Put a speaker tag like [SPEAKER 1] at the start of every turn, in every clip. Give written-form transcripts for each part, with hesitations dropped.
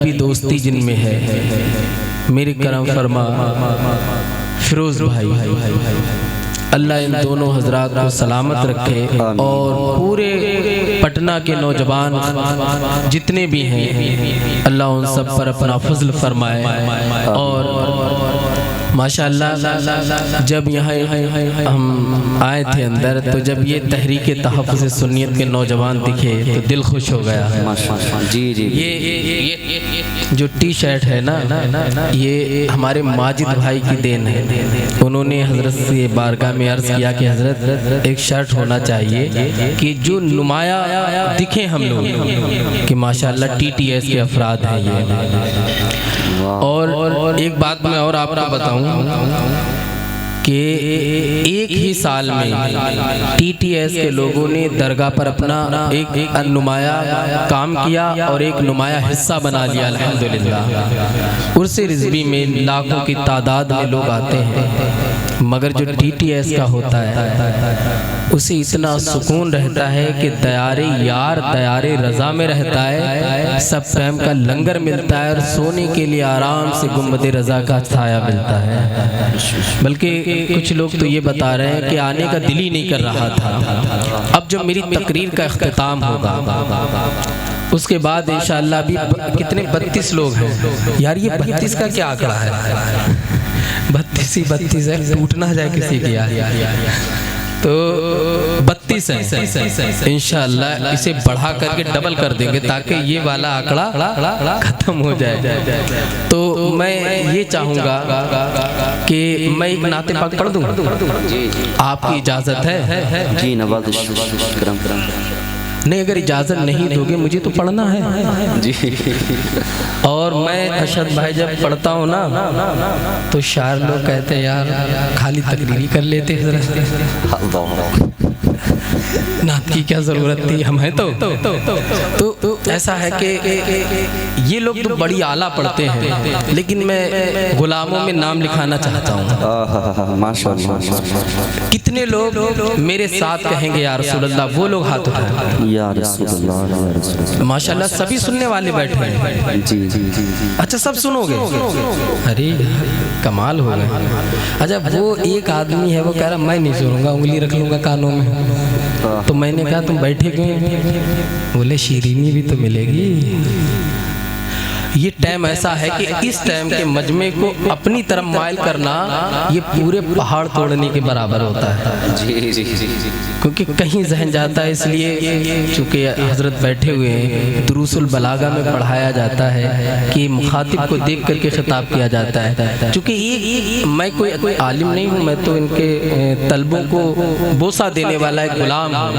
[SPEAKER 1] भी दोस्ती जिनमें है, मेरे करम फरमा फिरोज भाई, अल्लाह इन दोनों हजरात को सलामत रखे और पूरे पटना के नौजवान जितने भी हैं अल्लाह उन सब पर अपना फजल फरमाए। और माशाअल्लाह जब यहाँ हम आए थे अंदर तो जब ये तहरीक तहफ़्फ़ुज़ सुन्नियत के नौजवान दिखे तो दिल खुश हो गया है। जी जी, ये जो टी शर्ट है ना ये हमारे माजिद भाई की देन है। उन्होंने हज़रत से बारगाह में अर्ज़ किया कि हज़रत एक शर्ट होना चाहिए कि जो नुमाया दिखे हम लोग कि माशाअल्लाह TTS के अफराद हैं ये। और एक बात मैं और आपको बताऊं कि एक ही साल में TTS के लोगों ने दरगाह पर अपना एक नुमाया काम किया और एक नुमाया हिस्सा बना लिया अल्हम्दुलिल्लाह। उर्से रिज़वी में लाखों की तादाद में लोग आते हैं, मगर जो TTS का होता है उसे इतना सुकून रहता है कि दयारे यार दयारे रज़ा में रहता है, सब टाइम का लंगर मिलता है और सोने के लिए आराम से गुंबद रज़ा का छाया मिलता है। बल्कि कुछ लोग तो ये बता रहे हैं कि आने का दिल ही नहीं कर रहा था। अब जब मेरी तकरीर का इख्तिताम होगा उसके बाद इंशाअल्लाह भी कितने 32 लोग हैं यार, ये 32 का क्या आंकड़ा है? 32 ही 32 है, टूट ना जाए किसी की यार। तो 32 है, इंशाअल्लाह इसे बढ़ा करके डबल कर देंगे ताकि ये वाला आंकड़ा खत्म हो जाए। तो मैं ये चाहूँगा कि मैं एक नाते पाक पढ़ दूँ, आपकी इजाज़त है?
[SPEAKER 2] जी नवाज़
[SPEAKER 1] नहीं, अगर इजाज़त नहीं दोगे मुझे तो पढ़ना है
[SPEAKER 2] जी।
[SPEAKER 1] और मैं अरशद भाई जब पढ़ता हूँ ना तो शायर लोग कहते हैं यार खाली तकरीर कर लेते हैं, नात की क्या ज़रूरत थी, हम हैं तो ऐसा है कि ये लोग तो बड़ी आला पढ़ते हैं, लेकिन मैं गुलामों में नाम लिखाना चाहता हूँ।
[SPEAKER 2] माशाअल्लाह,
[SPEAKER 1] कितने लोग मेरे साथ कहेंगे या रसूल अल्लाह? वो लोग हाथ उठाएं
[SPEAKER 2] या रसूल अल्लाह।
[SPEAKER 1] माशाअल्लाह सभी सुनने वाले बैठे हैं।
[SPEAKER 2] जी जी जी।
[SPEAKER 1] अच्छा सब सुनोगे? अरे कमाल हो गए। अच्छा वो एक आदमी है वो कह रहा मैं नहीं सुनूंगा, उंगली रख लूँगा कानों में। तो मैंने कहा तुम बैठे क्यों? बोले शीरीनी भी तो मिलेगी। ये टाइम ऐसा है कि इस टाइम के मजमे को अपनी तरफ माइल करना ये पूरे पहाड़ तोड़ने के बराबर होता है।
[SPEAKER 2] जी जी जी,
[SPEAKER 1] क्योंकि कहीं जहन जाता है, इसलिए चूँकि हजरत बैठे हुए हैं दुरूसुल बलागा में पढ़ाया जाता है कि मुखातिब को देख करके खिताब किया जाता है। चूँकि ये मैं कोई आलिम नहीं हूँ, मैं तो इनके तलबों को बोसा देने वाला एक गुलाम हूँ।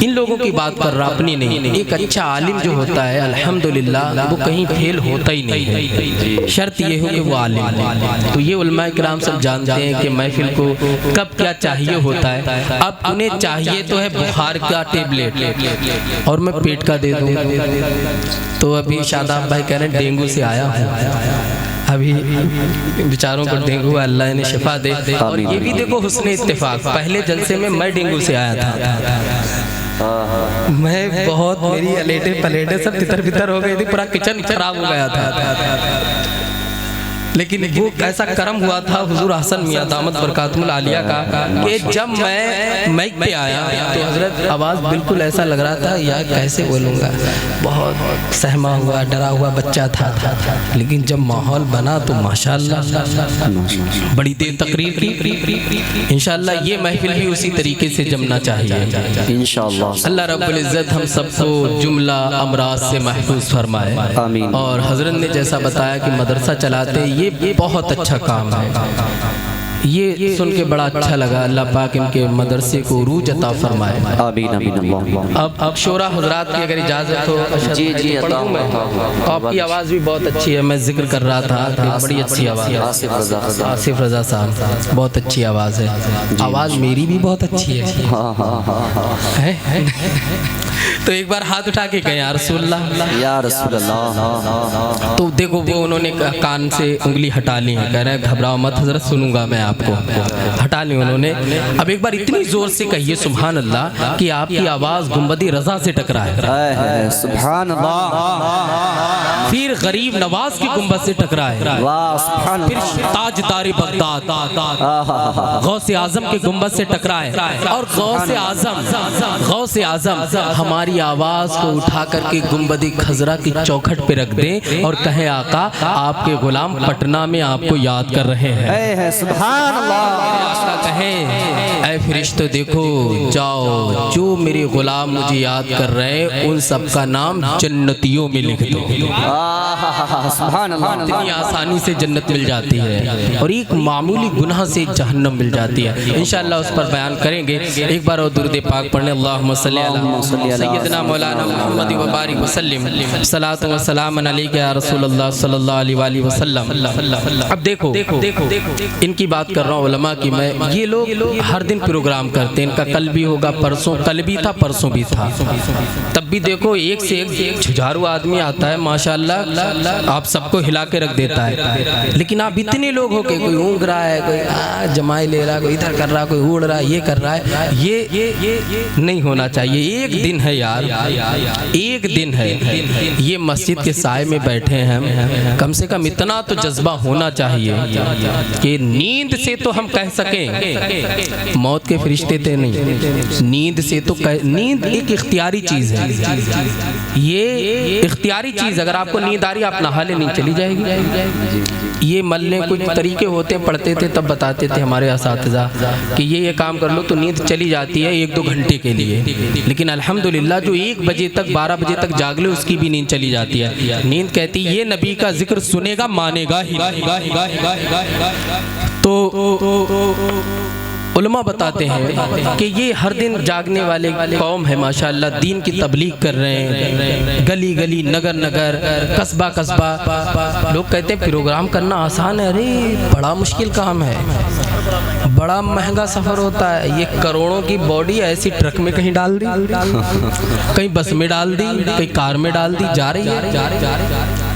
[SPEAKER 1] इन लोगों की बात कर रहा, अपनी नहीं। एक अच्छा आलिम जो होता है अल्हम्दुलिल्लाह वो कहीं फेल होता ही नहीं है, शर्त ये हो कि वो आलिम है। तो ये उलमाए किराम सब जानते हैं कि महफिल को कब क्या चाहिए होता है। अब उन्हें चाहिए तो है बुखार का टेबलेट और मैं पेट का दे दूँ। तो अभी शादाब भाई कह रहे हैं डेंगू से आया हूँ, अभी बेचारों को डेंगू, अल्लाह ने शिफा दे। और ये भी देखो हुस्न इत्तेफाक, पहले जलसे में मैं डेंगू से आया था। मैं बहुत, मेरी अलेटे पलेटे सब तितर बितर हो गई थी, पूरा किचन खराब हो गया था। लेकिन वो ऐसा करम हुआ था हुजूर हसन मियां दामत बरकातुहुल आलिया का कि जब मैं माइक पे आया तो हजरत आवाज़ बिल्कुल ऐसा लग रहा था यार कैसे बोलूँगा, बहुत सहमा हुआ डरा हुआ बच्चा था। लेकिन जब माहौल बना तो माशाअल्लाह बड़ी देर तकरीर की। इंशाअल्लाह ये महफिल भी उसी तरीके से जमना चाहिए इंशाअल्लाह। अल्लाह रब्बुल इज़्ज़त हम सबको जुमला अमराज से महफूज फरमाए आमीन। और हजरत ने जैसा बताया कि मदरसा चलाते ये बहुत अच्छा काम है, ये सुन के बड़ा अच्छा लगा। अल्लाह पाक इनके मदरसे को रूज अता फरमाए आमीन आमीन। अब शोरा हुजरात की अगर इजाज़त हो जी जी पढ़ूं मैं। आपकी आवाज़ भी बहुत अच्छी है, मैं जिक्र कर रहा था बड़ी अच्छी आवाज़ है। आसिफ रज़ा साहब बहुत अच्छी आवाज़ है, आवाज़ मेरी भी बहुत अच्छी है। तो एक बार हाथ उठा के कहें या रसूलल्लाह या रसूलल्लाह। तो देखो वो उन्होंने कान से उंगली हटा ली है, कह रहे हैं घबराओ मत हजरत सुनूंगा मैं आपको, हटा ली उन्होंने। अब एक बार इतनी जोर से कहिए सुभान अल्लाह कि आपकी आवाज़ गुंबदी रज़ा से टकराए।
[SPEAKER 2] सुभान अल्लाह
[SPEAKER 1] फिर गरीब नवाज की गुंबद से टकराए,
[SPEAKER 2] वाह सुभान
[SPEAKER 1] फिर ताजदार बगदाद गौसे आजम के गुंबद से टकराए, और गौसे आजम हमारी आवाज को उठा करके गुंबद खजरा की चौखट पे रख दे और कहे आका आपके गुलाम पटना में आपको याद कर रहे हैं।
[SPEAKER 2] सुभान अल्लाह।
[SPEAKER 1] कहे ऐ फरिश्तों देखो जाओ, जो मेरे गुलाम मुझे याद कर रहे हैं उन सब का नाम जन्नतियों में लिख दो।
[SPEAKER 2] सुभान अल्लाह।
[SPEAKER 1] इतनी आसानी से जन्नत मिल जाती है और एक मामूली गुनाह से जहन्नम मिल जाती है। इंशाअल्लाह उस पर बयान करेंगे। एक बार और दुरूद पाक पढ़ने, अल्लाहुम्मा सल्ली अला सय्यदना मौलाना मुहम्मद व बारिक वसल्लिम, सलातु व सलाम अलैका या रसूलल्लाह सल्लल्लाहु अलैहि वसल्लम। अब देखो इनकी बात कर रहा हूँ उलमा की मैं। ये लोग हर दिन प्रोग्राम करते हैं, इनका कल भी होगा, परसों कल भी था, परसों भी था। तब भी देखो एक से एक झुझारू आदमी आता है माशाअल्लाह, आप सबको हिला के रख देता है। लेकिन आप इतने लोग हो के कोई ऊँग रहा है, कोई जमाई ले रहा है, कोई इधर कर रहा है, कोई उड़ रहा है, ये कर रहा है, ये नहीं होना चाहिए। एक दिन है यार, एक दिन है, ये मस्जिद के साए में बैठे हैं हम, कम से कम इतना तो जज्बा होना चाहिए कि नींद से तो हम कह सकें मौत के फरिश्ते थे नहीं, नींद से तो नींद एक इख्तियारी चीज़ है। ये इख्तियारी चीज़, अगर आपको नींद आ रही है आप नहा ले, नहीं चली जाएगी। ये मलने कुछ तरीके होते, पढ़ते थे तब बताते थे हमारे असातिज़ा कि ये काम कर लो तो नींद चली जाती है 1-2 घंटे के लिए। लेकिन अल्हम्दुलिल्लाह जो 1 बजे तक 12 बजे तक जाग ले उसकी भी नींद चली जाती है। नींद कहती ये नबी का जिक्र सुनेगा मानेगा ही। तो उलमा बताते हैं कि ये हर दिन जागने वाले कौम है माशाअल्लाह, दीन की तबलीग कर रहे हैं, गली गली नगर नगर कस्बा कस्बा। लोग कहते हैं प्रोग्राम करना आसान है, अरे बड़ा मुश्किल काम है, बड़ा महंगा सफ़र होता है। ये करोड़ों की बॉडी ऐसी ट्रक में कहीं डाल दी, कहीं बस में डाल दी, कहीं कार में डाल दी, जा रही है,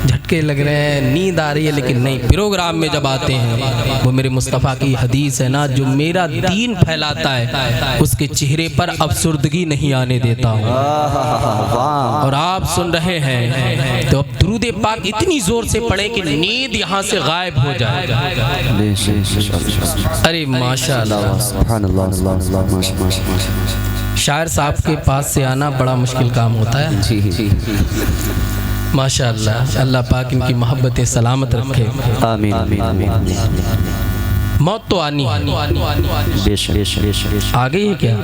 [SPEAKER 1] झटके लग रहे हैं, नींद आ रही है, लेकिन नहीं, प्रोग्राम में जब आते हैं वो मेरे मुस्तफ़ा की हदीस है ना, जो मेरा दीन फैलाता है उसके चेहरे पर अफसुर्दगी नहीं आने देता हूँ। और आप सुन रहे हैं तो अब दुरूद पाक इतनी जोर से पढ़े कि नींद यहाँ से गायब हो जाए। अरे माशाअल्लाह, शायर साहब के पास से आना बड़ा मुश्किल काम होता है। माशाअल्लाह, अल्लाह पाक इनकी मोहब्बतें सलामत रखे।
[SPEAKER 2] आमीन आमीन आमीन।
[SPEAKER 1] मौत तो आनी है, आ गई है क्या?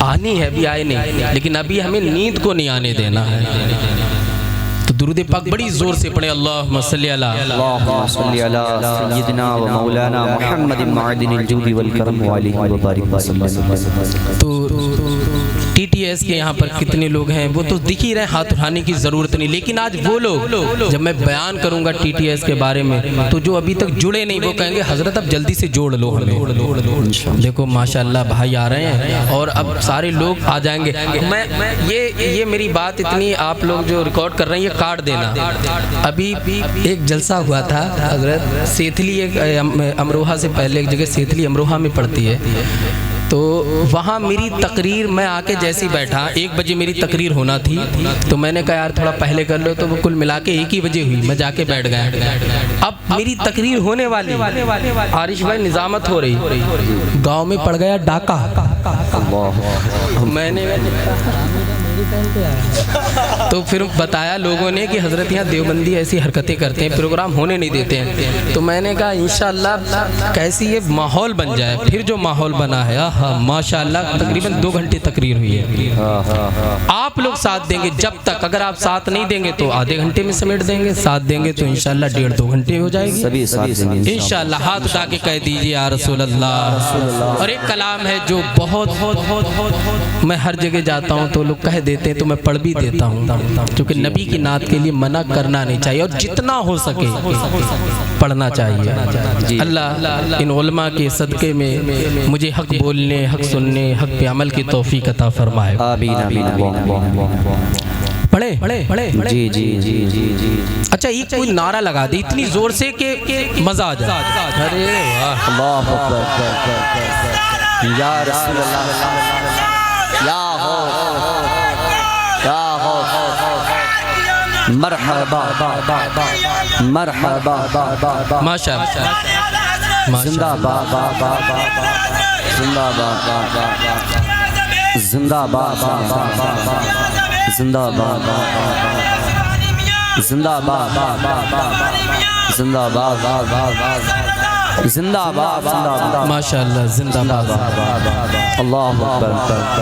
[SPEAKER 1] आनी है, अभी आए नहीं, लेकिन अभी हमें नींद को नहीं आने देना है। तो दुरूद पाक बड़ी जोर से पढ़े, अल्लाहुम्मा सल्ली अला
[SPEAKER 2] सय्यदना व मौलाना मुहम्मद मादिनिल जूदी वल करम व आलिहि व बारिक वसल्लम।
[SPEAKER 1] तो TTS के यहाँ पर कितने लोग हैं वो तो दिख ही रहे, हाथ उठाने की ज़रूरत नहीं। लेकिन आज वो लोग, जब मैं बयान करूँगा TTS के बारे में, तो जो अभी तक जुड़े नहीं वो कहेंगे हज़रत अब जल्दी से जोड़ लो हमें। देखो माशाअल्लाह भाई आ रहे हैं और अब सारे लोग आ जाएंगे। मैं ये मेरी बात इतनी, आप लोग जो रिकॉर्ड कर रहे हैं ये काट देना। अभी एक जलसा हुआ था हज़रत सेथली, एक अमरोहा से पहले एक जगह सेथली अमरोहा में पड़ती है, तो वहाँ मेरी तकरीर, मैं आके जैसे ही बैठा 1 बजे मेरी तकरीर होना थी, तो मैंने कहा यार थोड़ा पहले कर लो, तो वो कुल मिला के 1 ही बजे हुई, मैं जाके बैठ गया। अब मेरी तकरीर होने वाली, आरिश भाई निजामत हो रही, गांव में पड़ गया डाका। मैंने तो फिर बताया लोगों ने कि हज़रत यहाँ देवबंदी ऐसी हरकतें करते हैं, प्रोग्राम होने नहीं देते हैं। तो मैंने कहा इंशाअल्लाह कैसी ये माहौल बन जाए। फिर जो माहौल बना है माशाअल्लाह, तकरीबन 2 घंटे तकरीर हुई है। आप लोग साथ देंगे जब तक, अगर आप साथ नहीं देंगे तो आधे घंटे में समेट देंगे, साथ देंगे तो इंशाअल्लाह 1.5-2 घंटे हो जाएगी
[SPEAKER 2] सभी साथ
[SPEAKER 1] इंशाअल्लाह। हाथ उठा के कह दीजिए या रसूल अल्लाह। और एक कलाम है जो बहुत मैं हर जगह जाता हूँ तो लोग कह देते हैं, तो मैं पढ़ भी देता हूँ, क्योंकि नबी की नात के लिए मना करना नहीं चाहिए और जितना हो सके पढ़ना चाहिए। अल्लाह इन उलमा के सदक़े में मुझे हक बोलने, हक सुनने, हक पे अमल की तौफीक अता फरमाए।
[SPEAKER 2] आमीन आमीन।
[SPEAKER 1] पढ़े
[SPEAKER 2] जी जी जी जी जी।
[SPEAKER 1] अच्छा, एक कोई नारा लगा दे इतनी जोर से कि मजा आ जाए। अरे वाह,
[SPEAKER 2] अल्लाहु अकबर या रसूल अल्लाह, या हो मरहबा मरहबा
[SPEAKER 1] माशाअल्लाह
[SPEAKER 2] जिंदाबाद जिंदाबाद जिंदाबाद जिंदाबाद जिंदाबाद जिंदाबाद जिंदाबाद
[SPEAKER 1] माशाअल्लाह जिंदाबाद
[SPEAKER 2] अल्लाहु अकबर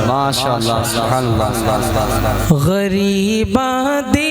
[SPEAKER 2] माशाअल्लाह सुभान अल्लाह
[SPEAKER 1] गरीबा दे